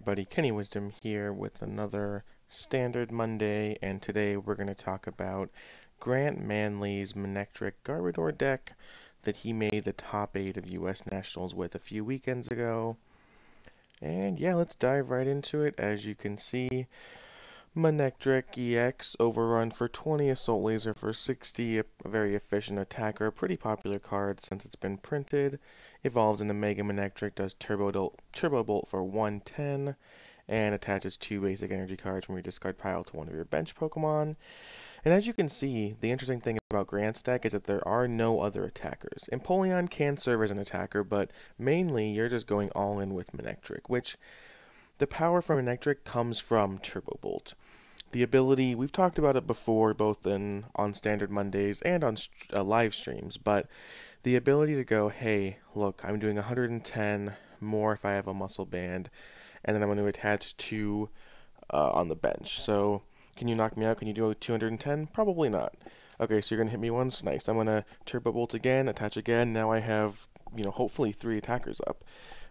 everybody, Kenny Wisdom here with another Standard Monday, and today we're going to talk about Grant Manley's Manectric Garbodor deck that he made the top 8 of US Nationals with a few weekends ago. And yeah, let's dive right into it. As you can see, Manectric EX overrun for 20, Assault Laser for 60, a very efficient attacker, a pretty popular card since it's been printed. Evolves into Mega Manectric, does Turbo Bolt for 110, and attaches 2 basic energy cards from your discard pile to one of your bench Pokemon. And as you can see, the interesting thing about Grant's deck is that there are no other attackers. Empoleon can serve as an attacker, but mainly you're just going all in with Manectric, which the power from Manectric comes from Turbo Bolt. The ability, we've talked about it before, both on Standard Mondays and on live streams, but the ability to go, hey, look, I'm doing 110 more if I have a muscle band, and then I'm going to attach 2 on the bench. So, can you knock me out? Can you do 210? Probably not. Okay, so you're going to hit me once? Nice. I'm going to Turbo Bolt again, attach again. Now I have, hopefully 3 attackers up.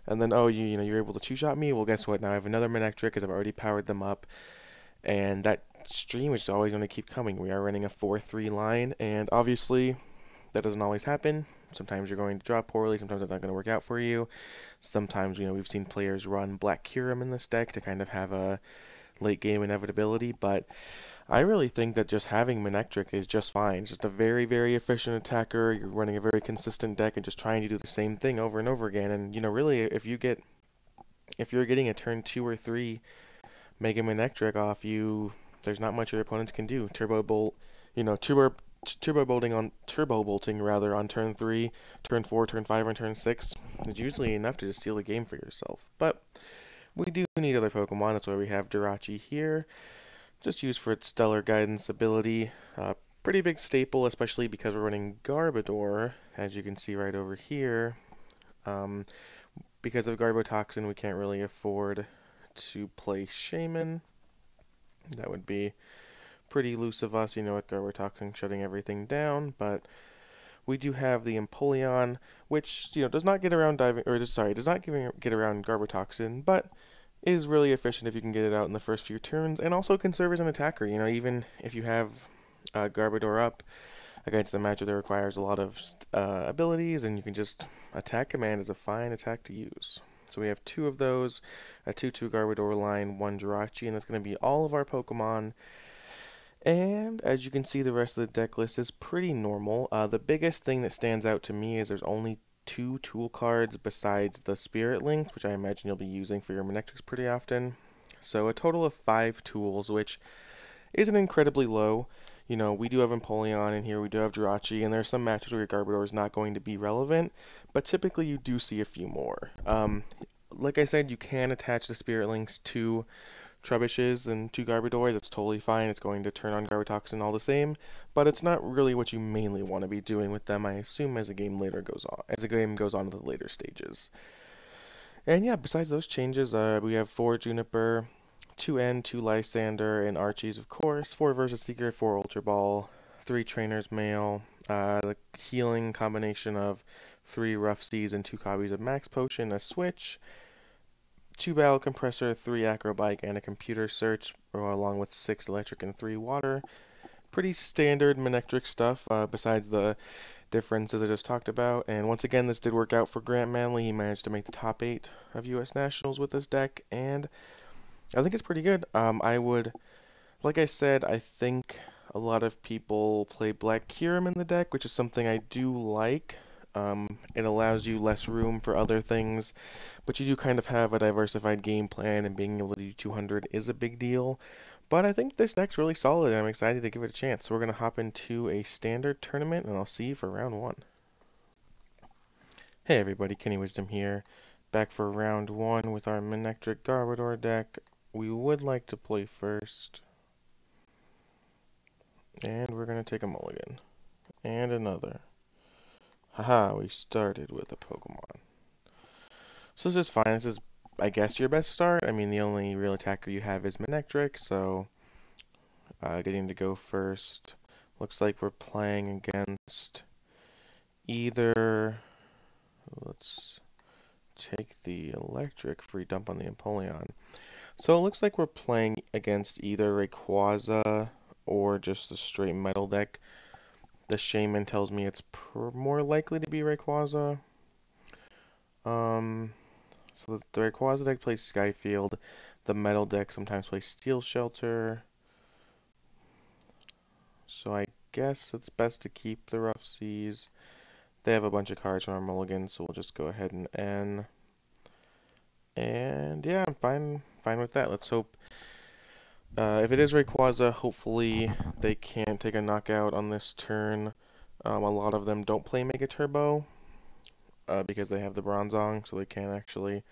And then, oh, you're able to two-shot me? Well, guess what? Now I have another Manectric because I've already powered them up. And that stream is always going to keep coming. We are running a 4-3 line, and obviously that doesn't always happen. Sometimes you're going to draw poorly, sometimes it's not going to work out for you. Sometimes, we've seen players run Black Kyurem in this deck to kind of have a late game inevitability, but I really think that just having Manectric is just fine. It's just a very, very efficient attacker. You're running a very consistent deck and just trying to do the same thing over and over again. And, really, if you're getting a turn 2 or 3 Mega Manectric off you, there's not much your opponents can do. Turbo Bolt, turbo bolting on turn 3, turn 4, turn 5, and turn 6 is usually enough to just steal the game for yourself. But we do need other Pokemon. That's why we have Jirachi here, just used for its Stellar Guidance ability. Pretty big staple, especially because we're running Garbodor, as you can see right over here. Because of Garbotoxin, we can't really afford to play Shaman. That would be pretty loose of us, with Garbotoxin shutting everything down, but we do have the Empoleon, which, does not get around get around Garbotoxin, but is really efficient if you can get it out in the first few turns, and also can serve as an attacker, even if you have Garbodor up against a matchup that requires a lot of abilities, and you can just attack command as a fine attack to use. So we have 2 of those, a 2-2 Garbodor line, 1 Jirachi, and that's going to be all of our Pokemon. And as you can see, the rest of the deck list is pretty normal. The biggest thing that stands out to me is there's only 2 tool cards besides the Spirit Links, which I imagine you'll be using for your Manectrics pretty often. So a total of 5 tools, which isn't incredibly low. We do have Empoleon in here, we do have Jirachi, and there's some matches where your Garbodor is not going to be relevant, but typically you do see a few more. Like I said, you can attach the Spirit Links to Trebushes and 2 Garbodors. It's totally fine. It's going to turn on Garbotoxin all the same, but it's not really what you mainly want to be doing with them, I assume, as the game goes on to the later stages. And yeah, besides those changes, we have 4 Juniper, 2 N, 2 Lysander, and Archies, of course, 4 Versus Seeker, 4 Ultra Ball, 3 Trainer's Mail, the healing combination of 3 Rough Seas and 2 copies of Max Potion, a Switch, 2 Battle Compressor, 3 Acrobike, and a Computer Search, along with 6 Electric and 3 Water. Pretty standard Manectric stuff, besides the differences I just talked about. And once again, this did work out for Grant Manley. He managed to make the top 8 of US Nationals with this deck, and I think it's pretty good. Like I said, I think a lot of people play Black Kyurem in the deck, which is something I do like. It allows you less room for other things, but you do kind of have a diversified game plan, and being able to do 200 is a big deal. But I think this deck's really solid, and I'm excited to give it a chance. So we're going to hop into a standard tournament, and I'll see you for round 1. Hey everybody, Kenny Wisdom here, back for round 1 with our Manectric Garbodor deck. We would like to play first, and we're going to take a mulligan, and another. Haha, we started with a Pokemon. So this is fine. This is, I guess, your best start. I mean, the only real attacker you have is Manectric, so getting to go first. Looks like we're playing against either, let's take the electric free dump on the Empoleon. So it looks like we're playing against either Rayquaza or just the straight metal deck. The Shaman tells me it's more likely to be Rayquaza. So the Rayquaza deck plays Skyfield. The metal deck sometimes plays Steel Shelter. So I guess it's best to keep the Rough Seas. They have a bunch of cards from our mulligan, so we'll just go ahead and N. And yeah, I'm fine with that. Let's hope. If it is Rayquaza, hopefully they can't take a knockout on this turn. A lot of them don't play Mega Turbo because they have the Bronzong, so they can't actually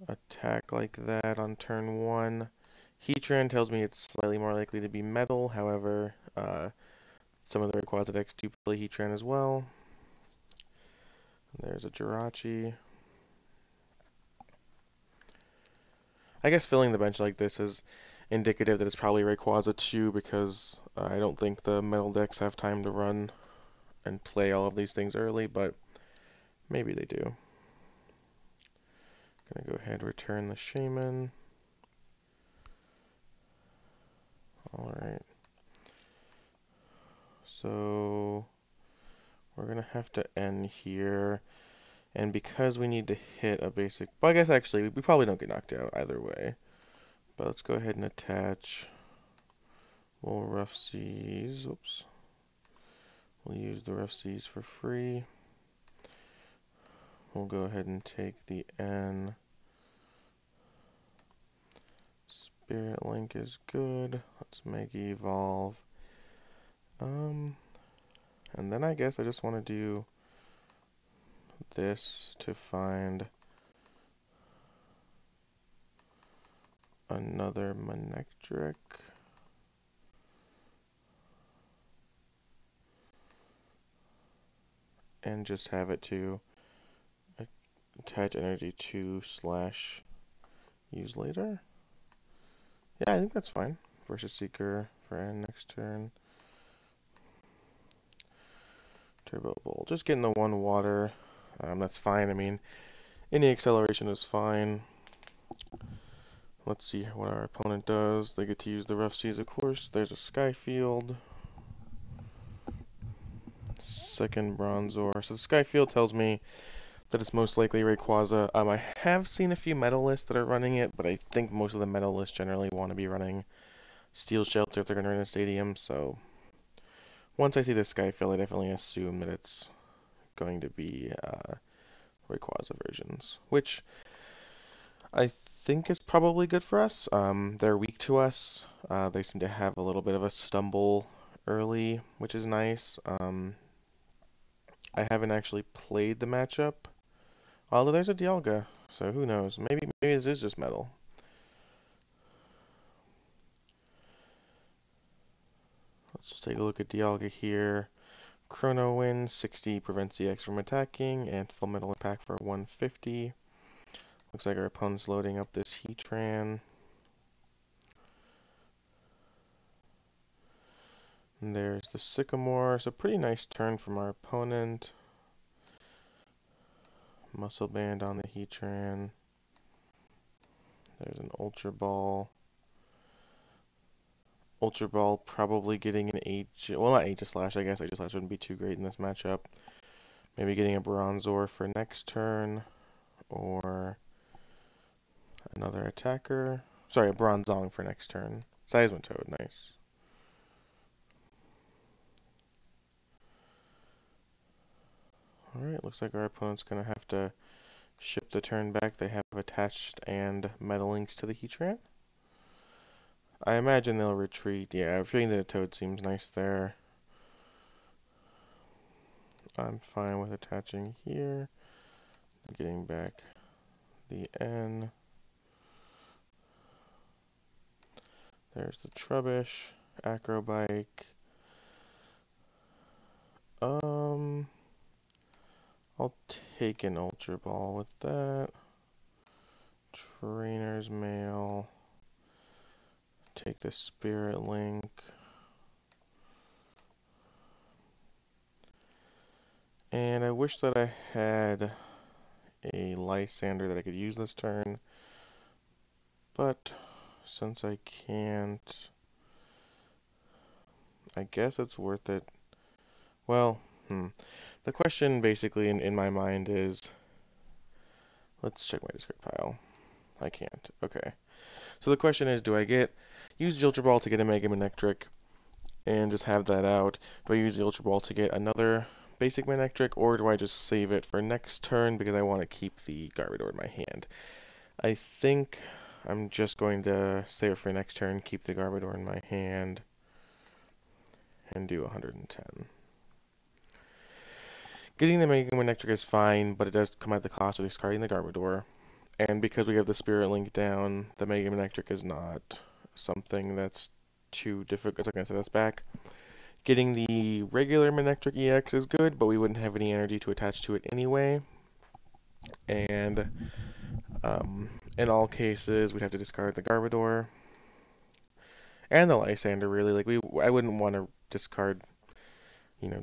attack like that on turn 1. Heatran tells me it's slightly more likely to be Metal. However, some of the Rayquaza decks do play Heatran as well. There's a Jirachi. I guess filling the bench like this is indicative that it's probably Rayquaza too, because I don't think the metal decks have time to run and play all of these things early, but maybe they do. Gonna go ahead and return the Shaman. Alright. So we're gonna have to end here. And because we need to hit a basic... Well, I guess actually, we probably don't get knocked out either way. But let's go ahead and attach. We'll Rough Seas. Oops. We'll use the Rough Seas for free. We'll go ahead and take the N. Spirit Link is good. Let's Mega Evolve. And then I guess I just want to do this to find another Manectric. And just have it to attach energy to / use later. Yeah, I think that's fine. Versus Seeker for N next turn. Turbo Bowl. Just getting the 1 water. That's fine. I mean, any acceleration is fine. Let's see what our opponent does. They get to use the Rough Seas, of course. There's a Skyfield. Second Bronzor. So the Skyfield tells me that it's most likely Rayquaza. I have seen a few metal lists that are running it, but I think most of the metal lists generally want to be running Steel Shelter if they're going to run a stadium. So once I see the Skyfield, I definitely assume that it's going to be Rayquaza versions, which I think is probably good for us. They're weak to us. They seem to have a little bit of a stumble early, which is nice. I haven't actually played the matchup. Although there's a Dialga, so who knows? Maybe this is just metal. Let's just take a look at Dialga here. Chrono Wind, 60 prevents EX from attacking, and Full Metal Impact for 150. Looks like our opponent's loading up this Heatran. And there's the Sycamore. So pretty nice turn from our opponent. Muscle Band on the Heatran. There's an Ultra Ball. Ultra Ball probably getting an Aegis... Well, not Aegis Slash, I guess. Aegis Slash wouldn't be too great in this matchup. Maybe getting a Bronzor for next turn. Or another attacker. Sorry, a Bronzong for next turn. Seismitoad, nice. Alright, looks like our opponent's going to have to ship the turn back. They have attached and Metal Links to the Heatran. I imagine they'll retreat. Yeah, retreating the Toad seems nice there. I'm fine with attaching here. Getting back the N. There's the Trubbish, Acrobike. I'll take an Ultra Ball with that. Trainer's Mail. Take the Spirit Link. And I wish that I had a Lysander that I could use this turn. But since I can't, I guess it's worth it. Well, the question basically in my mind is, let's check my discard pile. I can't. Okay. So the question is, do I use the Ultra Ball to get a Mega Manectric and just have that out? Do I use the Ultra Ball to get another basic Manectric, or do I just save it for next turn because I want to keep the Garbodor in my hand? I think I'm just going to save it for next turn, keep the Garbodor in my hand, and do 110. Getting the Mega Manectric is fine, but it does come at the cost of discarding the Garbodor. And because we have the Spirit Link down, the Mega Manectric is not something that's too difficult. It's not going to set us back. Getting the regular Manectric EX is good, but we wouldn't have any energy to attach to it anyway. And in all cases, we'd have to discard the Garbodor and the Lysander. Really, like I wouldn't want to discard,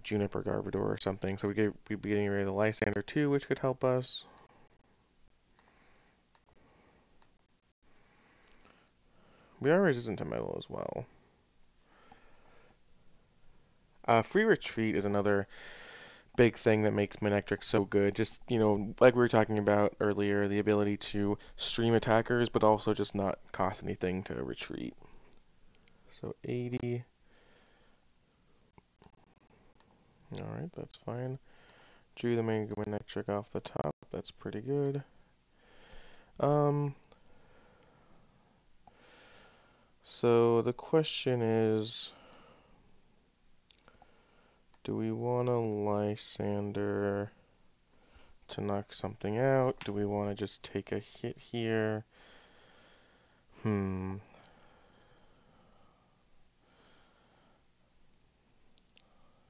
Juniper Garbodor or something. So we'd be getting rid of the Lysander too, which could help us. We are resistant to metal as well. Free Retreat is another big thing that makes Manectric so good. Just, like we were talking about earlier, the ability to stream attackers, but also just not cost anything to retreat. So 80. Alright, that's fine. Drew the Mega Manectric off the top. That's pretty good. So the question is, do we want a Lysander to knock something out? Do we want to just take a hit here?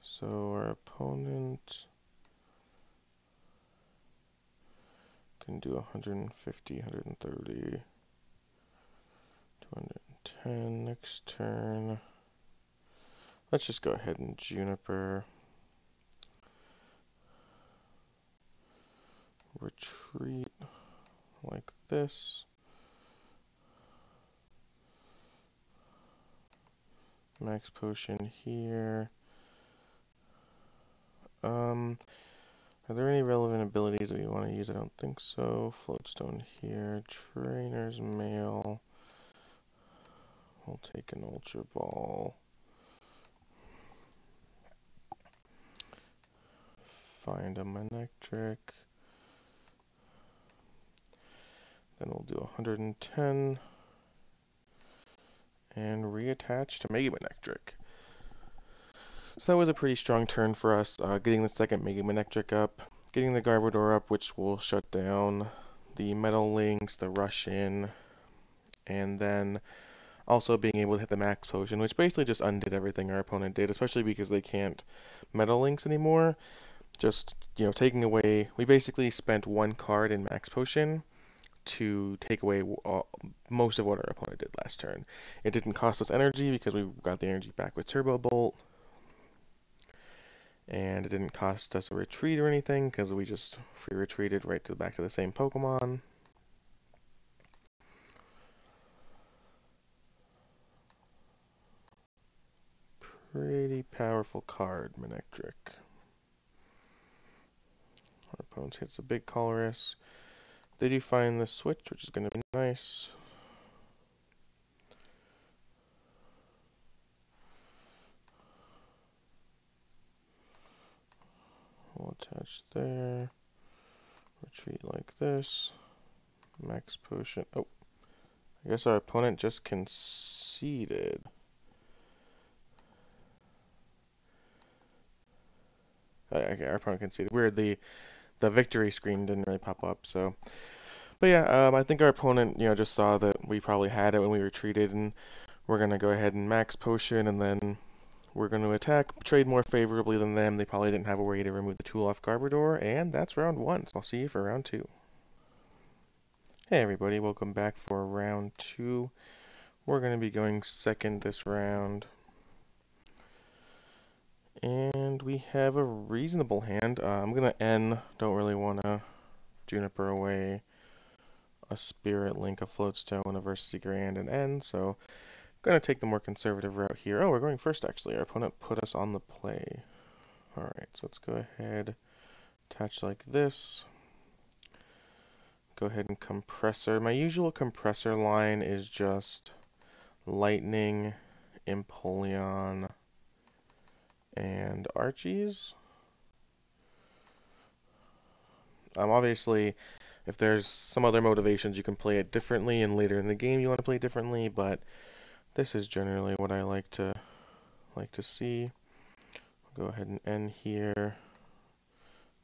So our opponent can do 150, 130, 210 next turn. Let's just go ahead and Juniper. Retreat like this. Max Potion here. Are there any relevant abilities that we want to use? I don't think so. Floatstone here. Trainer's Mail. We'll take an Ultra Ball. Find a Manectric. Then we'll do 110. And reattach to Mega Manectric. So that was a pretty strong turn for us, getting the second Mega Manectric up, getting the Garbodor up, which will shut down the Metal Links, the Rush In, and then also being able to hit the Max Potion, which basically just undid everything our opponent did, especially because they can't Metal Links anymore. Just, taking away, we basically spent one card in Max Potion to take away most of what our opponent did last turn. It didn't cost us energy because we got the energy back with Turbo Bolt. And it didn't cost us a retreat or anything because we just free retreated right back to the same Pokemon. Pretty powerful card, Manectric. Our opponent hits a big Colress. They do find the switch, which is going to be nice. We'll attach there. Retreat like this. Max Potion. Oh, I guess our opponent just conceded. Okay, our opponent conceded. Weird, the victory screen didn't really pop up, so. But yeah, I think our opponent, just saw that we probably had it when we retreated, and we're going to go ahead and Max Potion, and then we're going to attack, trade more favorably than them. They probably didn't have a way to remove the tool off Garbodor, and that's round 1. So I'll see you for round 2. Hey everybody, welcome back for round 2. We're going to be going second this round. And we have a reasonable hand. I'm going to N. Don't really want to Juniper away, a Spirit Link, a Floatstone, a Verse Seeker, and an N. So going to take the more conservative route here. Oh, we're going first, actually. Our opponent put us on the play. Alright, so let's go ahead, attach like this. Go ahead and compressor. My usual compressor line is just Lightning, Empoleon, and Archies. Obviously, if there's some other motivations, you can play it differently, and later in the game you want to play it differently, but this is generally what I like to see. I'll go ahead and end here.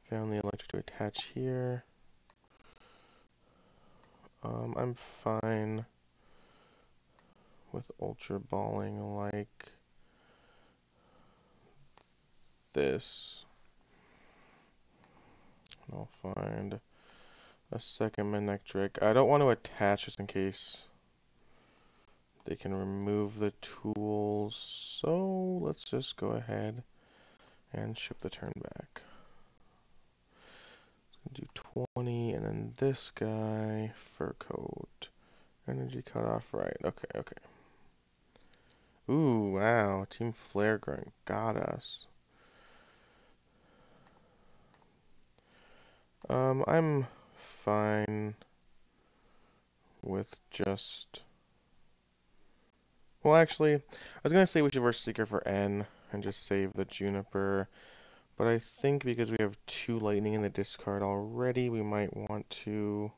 Found the electric to attach here. I'm fine with ultra balling like this. I'll find a second Manectric. I don't want to attach just in case they can remove the tools, so let's just go ahead and ship the turn back. Do 20, and then this guy, Fur Coat. Energy cutoff, right. Okay. Ooh, wow. Team Flare Grunt got us. I'm fine with just... Well, actually, I was going to say we should Verse Seeker for N and just save the Juniper. But I think because we have 2 Lightning in the discard already, we might want to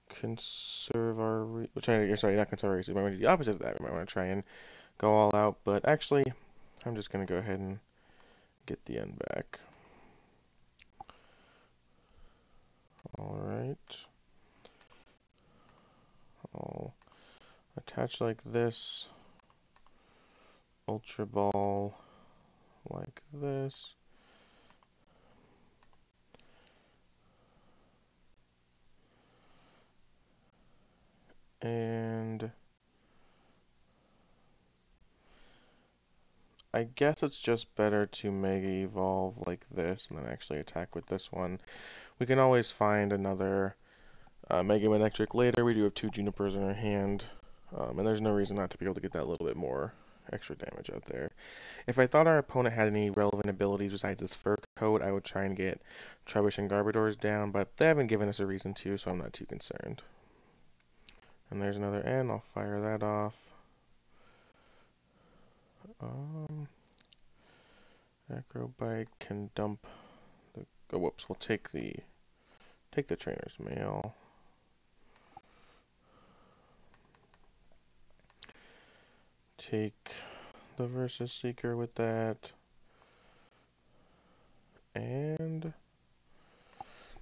conserve our... sorry, not conserve our resources. We might want to do the opposite of that. We might want to try and go all out. But actually, I'm just going to go ahead and get the N back. Alright. I'll attach like this. Ultra Ball like this. And I guess it's just better to Mega Evolve like this and then actually attack with this one. We can always find another Mega Manectric later. We do have 2 Junipers in our hand, and there's no reason not to be able to get that little bit more extra damage out there. If I thought our opponent had any relevant abilities besides this Fur Coat, I would try and get Trubbish and Garbodors down, but they haven't given us a reason to, so I'm not too concerned. And there's another N. I'll fire that off. Acrobite can dump the... Oh, whoops. We'll take the Trainer's Mail. Take the Versus Seeker with that. And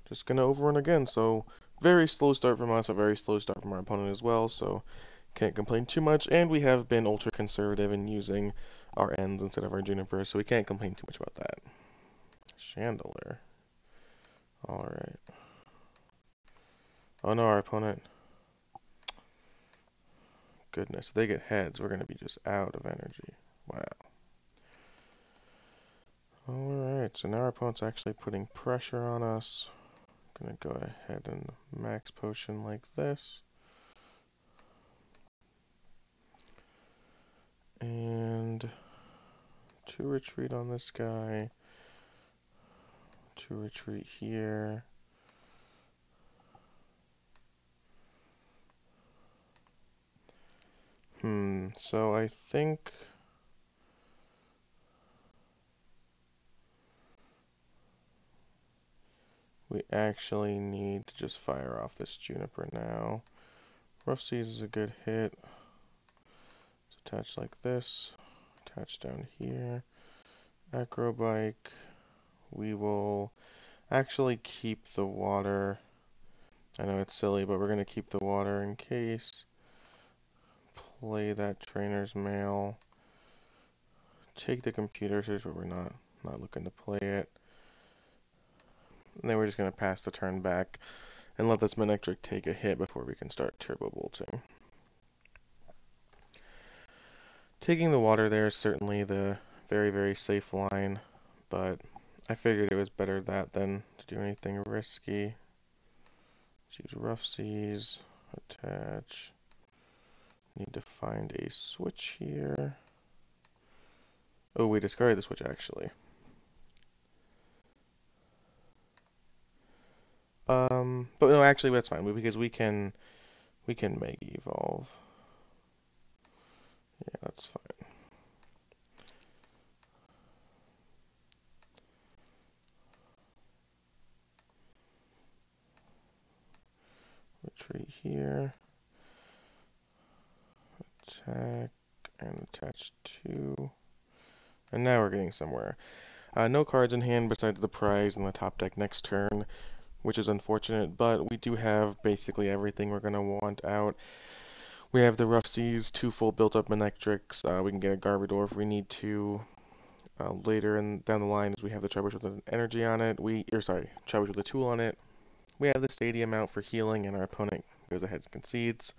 just gonna overrun again. So very slow start from us, a very slow start from our opponent as well. So can't complain too much. And we have been ultra conservative in using our ends instead of our Junipers, so we can't complain too much about that. Chandelier. Alright. Oh no, our opponent. Goodness, if they get heads, we're going to be just out of energy. Wow. Alright, so now our opponent's actually putting pressure on us. Gonna go ahead and max potion like this. And 2 retreat on this guy. 2 retreat here. So I think we actually need to just fire off this Juniper now. Rough Seas is a good hit. It's attached like this. Attach down here. Acrobike. We will actually keep the water. I know it's silly, but we're going to keep the water in case. Play that Trainer's Mail. Take the computer, here's where we're not looking to play it. And then we're just going to pass the turn back and let this Manectric take a hit before we can start Turbo Bolting. Taking the water there is certainly the very, very safe line, but I figured it was better that than to do anything risky. Let's use Rough Seas, attach. Need to find a switch here. Oh, we discarded the switch actually. But no, actually that's fine because we can Mega Evolve. Yeah, that's fine. Retreat here. Attack and attach 2. And now we're getting somewhere. No cards in hand besides the prize in the top deck next turn, which is unfortunate, but we do have basically everything we're going to want out. We have the Rough Seas, 2 full built-up Manectrics. We can get a Garbodor if we need to. Later down the line, as we have the Trubbish with an energy on it. Trubbish with a tool on it. We have the Stadium out for healing, and our opponent goes ahead and concedes.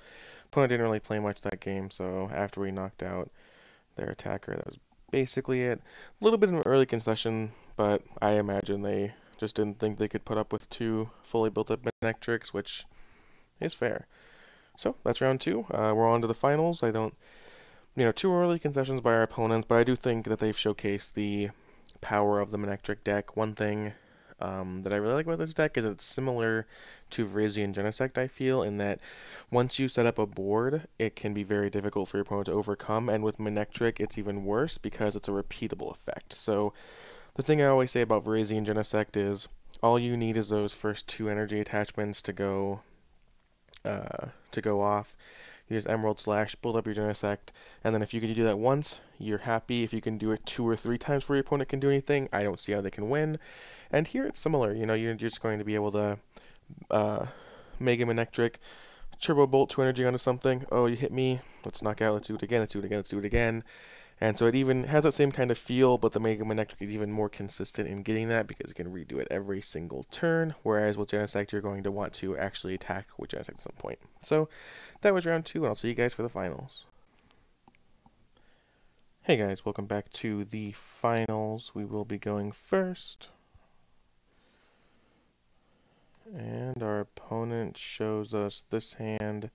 Opponent didn't really play much that game, so after we knocked out their attacker, that was basically it. A little bit of an early concession, but I imagine they just didn't think they could put up with 2 fully built-up Manectrics, which is fair. So that's round 2. We're on to the finals. I don't, 2 early concessions by our opponents, but I do think that they've showcased the power of the Manectric deck. One thing that I really like about this deck is it's similar to Virizion Genesect, I feel, in that once you set up a board, it can be very difficult for your opponent to overcome, and with Manectric, it's even worse because it's a repeatable effect. So the thing I always say about Virizion Genesect is all you need is those first 2 energy attachments to go off. Use Emerald Slash, build up your Genesect, and then if you can do that once, you're happy. If you can do it 2 or 3 times before your opponent can do anything, I don't see how they can win. And here it's similar. You're just going to be able to Mega Manectric, Turbo Bolt 2 energy onto something. Oh, you hit me. Let's knock out. Let's do it again. Let's do it again. Let's do it again. And so it even has that same kind of feel, but the Mega Manectric is even more consistent in getting that because it can redo it every single turn, whereas with Genesect, you're going to want to actually attack with Genesect at some point. So that was round 2, and I'll see you guys for the finals. Hey guys, welcome back to the finals. We will be going first. And our opponent shows us this hand.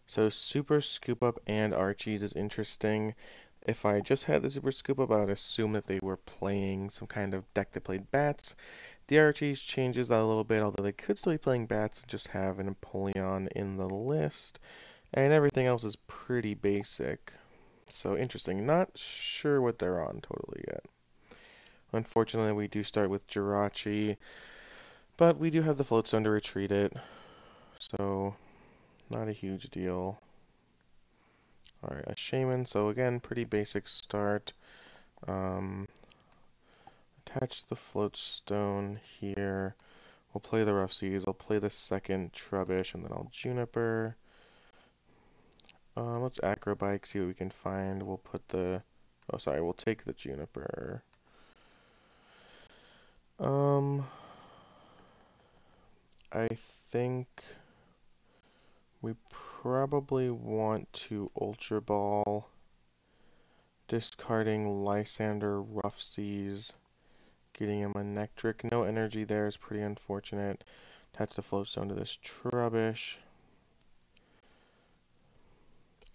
So Super Scoop Up and Archies is interesting. If I just had the Super Scoop Up, I would assume that they were playing some kind of deck that played bats. The Archies changes that a little bit, although they could still be playing bats and just have an Empoleon in the list. And everything else is pretty basic. So interesting. Not sure what they're on totally yet. Unfortunately, we do start with Jirachi, but we do have the Floatstone to retreat it. So not a huge deal. Alright, a Shaman, so again, pretty basic start. Attach the Floatstone here. We'll play the Rough Seas. I'll play the second Trubbish, and then I'll Juniper. Let's Acrobike, see what we can find. We'll put the... Oh, sorry, we'll take the Juniper. I think we probably want to Ultra Ball, discarding Lysander, Rough Seas, getting him a Manectric. No energy there is pretty unfortunate. Attach the Floatstone to this Trubbish.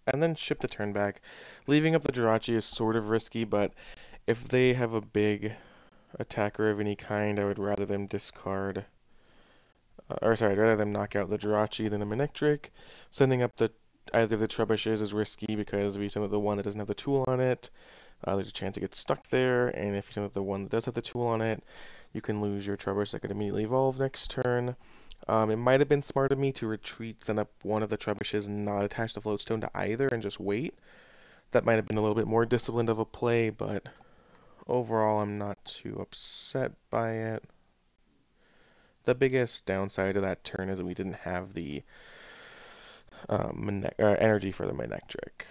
And then ship the turn back. Leaving up the Jirachi is sort of risky, but if they have a big attacker of any kind, I would rather them discard... I'd rather them knock out the Jirachi than the Manectric. Sending up either of the Trubbishes is risky because if you send up the one that doesn't have the tool on it, there's a chance it gets stuck there, and if you send up the one that does have the tool on it, you can lose your Trubbish that could immediately evolve next turn. It might have been smart of me to retreat, send up one of the Trubbishes, and not attach the Floatstone to either, and just wait. That might have been a little bit more disciplined of a play, but overall I'm not too upset by it. The biggest downside of that turn is that we didn't have the energy for the Manectric.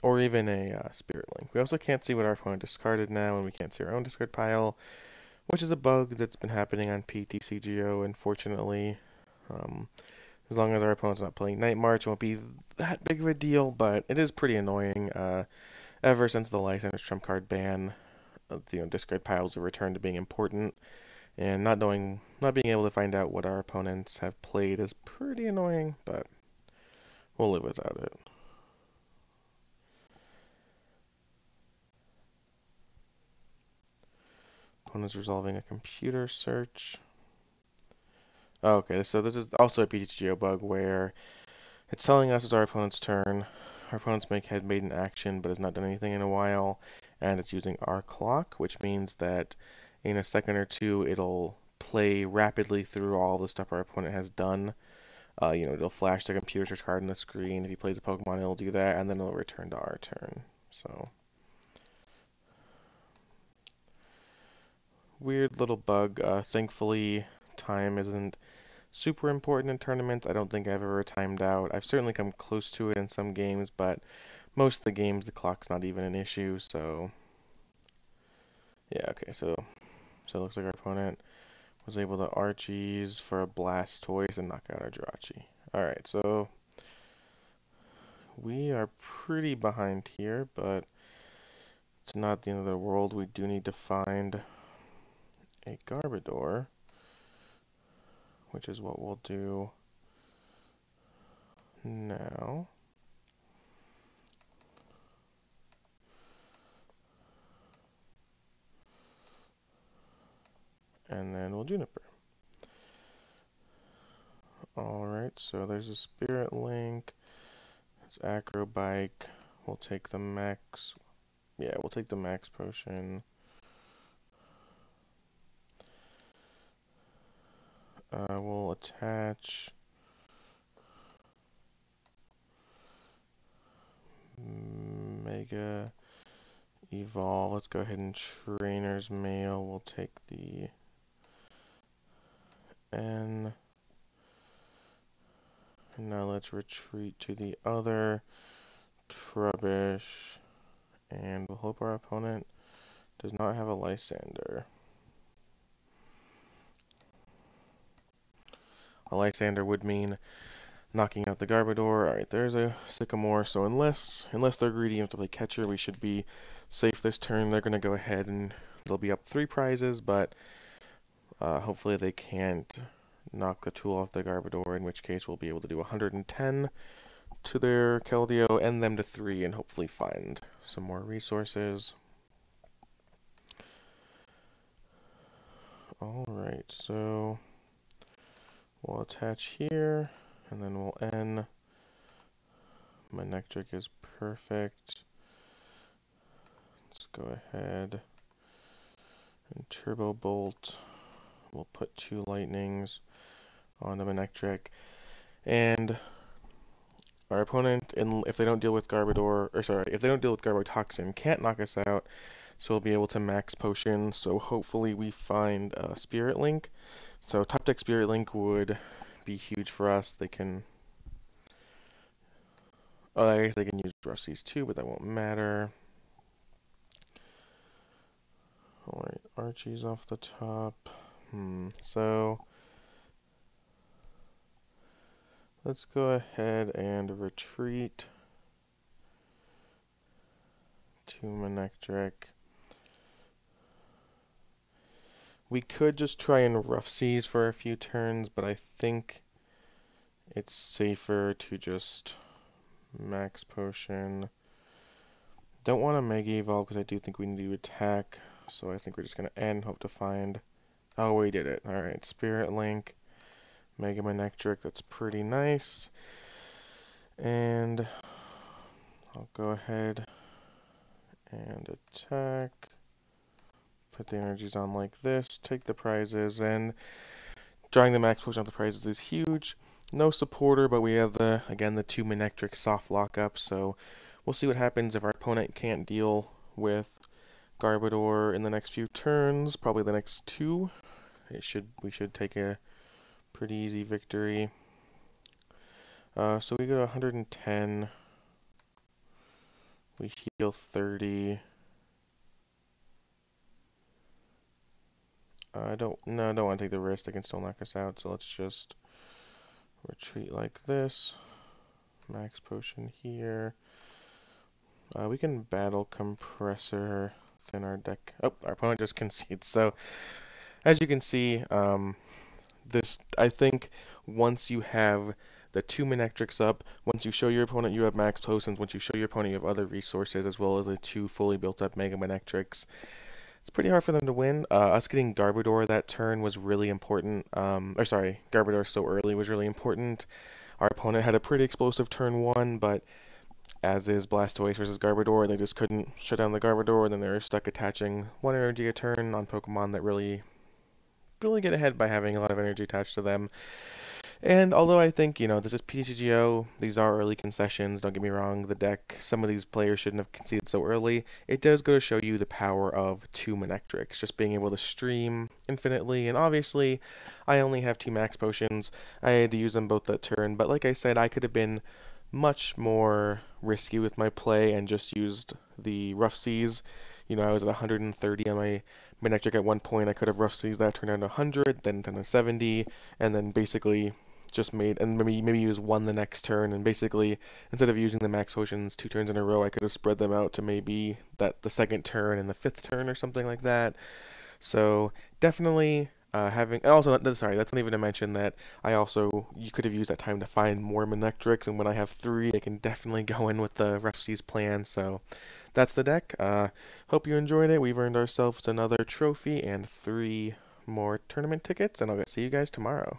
Or even a Spirit Link. We also can't see what our opponent discarded now, and we can't see our own discard pile, which is a bug that's been happening on PTCGO, unfortunately. As long as our opponent's not playing Night March, it won't be that big of a deal, but it is pretty annoying. Ever since the Lysander's Trump card ban, discard piles have returned to being important, And not being able to find out what our opponents have played is pretty annoying, but we'll live without it. Opponent's resolving a computer search. Okay, so this is also a PTGO bug where it's telling us it's our opponent's turn. Our opponent's had made an action but has not done anything in a while, and it's using our clock, which means that in a second or two it'll play rapidly through all the stuff our opponent has done. It'll flash the computer search card on the screen. If he plays a Pokemon, it'll do that, and then it'll return to our turn. So, weird little bug. Thankfully, time isn't super important in tournaments. I don't think I've ever timed out. I've certainly come close to it in some games, but most of the games the clock's not even an issue. So, yeah, okay. So it looks like our opponent was able to Archies for a Blastoise and knock out our Jirachi. Alright, so we are pretty behind here, but it's not the end of the world. We do need to find a Garbodor, which is what we'll do now. And then we'll Juniper. Alright, so there's a Spirit Link. It's Acrobike. We'll take the max. Yeah, we'll take the max potion. We'll attach Mega Evolve. Let's go ahead and Trainer's Mail. We'll take the N. And now let's retreat to the other Trubbish. And we'll hope our opponent does not have a Lysander. A Lysander would mean knocking out the Garbodor. Alright, there's a Sycamore. So unless they're greedy enough to play catcher, we should be safe this turn. They're going to go ahead and they'll be up 3 prizes, but hopefully they can't knock the tool off the Garbodor, in which case we'll be able to do 110 to their Keldeo, end them to 3, and hopefully find some more resources. Alright, so we'll attach here, and then we'll end. Manectric is perfect. Let's go ahead and Turbo Bolt. We'll put 2 lightnings on the Manectric. And our opponent, if they don't deal with Garbodor, if they don't deal with Garbotoxin, can't knock us out. So we'll be able to max potion. So hopefully we find a Spirit Link. So top deck Spirit Link would be huge for us. They can, I guess they can use Rusty's too, but that won't matter. Alright, Archie's off the top. So let's go ahead and retreat to Manectric. We could just try and Rough Seas for a few turns, but I think it's safer to just max potion. Don't want to Mega Evolve because I do think we need to attack, so I think we're just going to end, hope to find. Oh, we did it. Alright, Spirit Link, Mega Manectric, that's pretty nice. And I'll go ahead and attack. Put the energies on like this, take the prizes, and drawing the max potion off the prizes is huge. No supporter, but we have again the 2 Manectric soft lockups, so we'll see what happens if our opponent can't deal with Garbodor in the next few turns, probably the next 2. We should take a pretty easy victory. So we go to 110. We heal 30. I don't want to take the risk. They can still knock us out, so let's just retreat like this. Max potion here. We can battle Compressor within our deck. Oh, our opponent just concedes. So as you can see, I think once you have the two Manectrics up, once you show your opponent you have max potions, once you show your opponent you have other resources, as well as the two fully built up Mega Manectrics, it's pretty hard for them to win. Us getting Garbodor that turn was really important. Or sorry, Garbodor so early was really important. Our opponent had a pretty explosive turn one, but as is Blastoise versus Garbodor, they just couldn't shut down the Garbodor, and then they were stuck attaching one energy a turn on Pokemon that really get ahead by having a lot of energy attached to them. And although I think, this is PTGO, these are early concessions, don't get me wrong, the deck, some of these players shouldn't have conceded so early. It does go to show you the power of two Manectrics, just being able to stream infinitely, and obviously, I only have two max potions. I had to use them both that turn, but like I said, I could have been much more risky with my play and just used the Rough Seas. I was at 130 on my Manectric at one point. I could have Rough Seas that turned down to 100, then down to 70, and then basically just made, and maybe use one the next turn, and basically instead of using the max potions 2 turns in a row, I could have spread them out to maybe the second turn and the fifth turn or something like that. So definitely having, and also, sorry, that's not even to mention that you could have used that time to find more Manectrics, and when I have three, I can definitely go in with the Rough Seas plan. So that's the deck. Hope you enjoyed it. We've earned ourselves another trophy and 3 more tournament tickets, and I'll see you guys tomorrow.